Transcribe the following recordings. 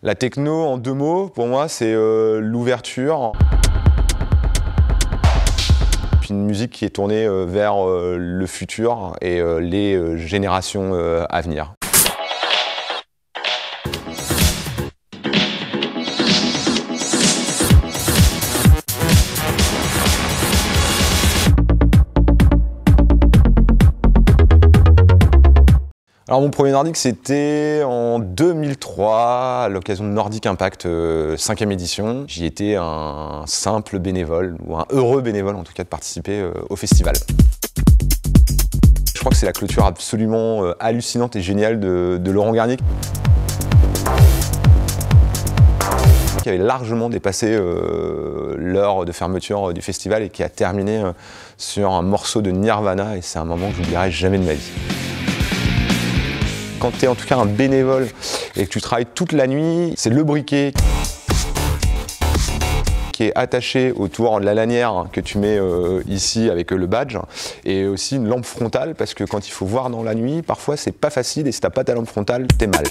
La techno, en 2 mots, pour moi, c'est l'ouverture. Puis une musique qui est tournée vers le futur et les générations à venir. Alors mon premier Nordic, c'était en 2003, à l'occasion de Nordic Impact 5e édition. J'y étais un simple bénévole, ou un heureux bénévole en tout cas, de participer au festival. Je crois que c'est la clôture absolument hallucinante et géniale de Laurent Garnier, qui avait largement dépassé l'heure de fermeture du festival et qui a terminé sur un morceau de Nirvana, et c'est un moment que je n'oublierai jamais de ma vie. Quand tu es en tout cas un bénévole et que tu travailles toute la nuit, c'est le briquet qui est attaché autour de la lanière que tu mets ici avec le badge, et aussi une lampe frontale, parce que quand il faut voir dans la nuit, parfois c'est pas facile, et si t'as pas ta lampe frontale, t'es mal.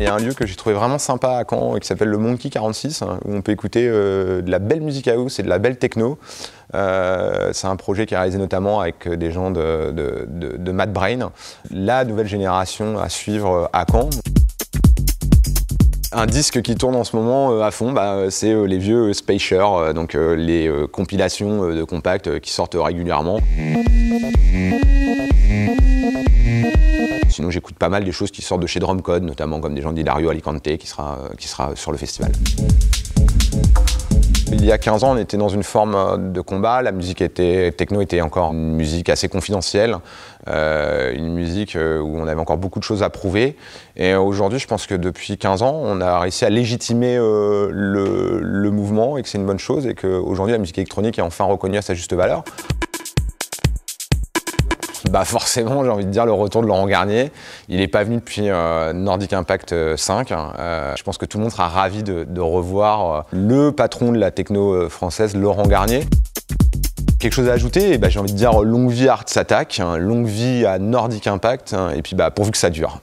Il y a un lieu que j'ai trouvé vraiment sympa à Caen qui s'appelle le Monkey 46, où on peut écouter de la belle musique house et de la belle techno. C'est un projet qui est réalisé notamment avec des gens de Mad Brain. La nouvelle génération à suivre à Caen. Un disque qui tourne en ce moment à fond, c'est les vieux Spacer, donc les compilations de compacts qui sortent régulièrement. Sinon, j'écoute pas mal des choses qui sortent de chez Drumcode, notamment comme des gens d'Hilario Alicante qui sera sur le festival. Il y a 15 ans, on était dans une forme de combat. La musique techno était encore une musique assez confidentielle, une musique où on avait encore beaucoup de choses à prouver. Et aujourd'hui, je pense que depuis 15 ans, on a réussi à légitimer le mouvement, et que c'est une bonne chose, et qu'aujourd'hui, la musique électronique est enfin reconnue à sa juste valeur. Forcément, j'ai envie de dire le retour de Laurent Garnier. Il n'est pas venu depuis Nordic Impact 5. Je pense que tout le monde sera ravi de revoir le patron de la techno française, Laurent Garnier. Quelque chose à ajouter? J'ai envie de dire longue vie à Ars Attack, longue vie à Nordic Impact, et puis pourvu que ça dure.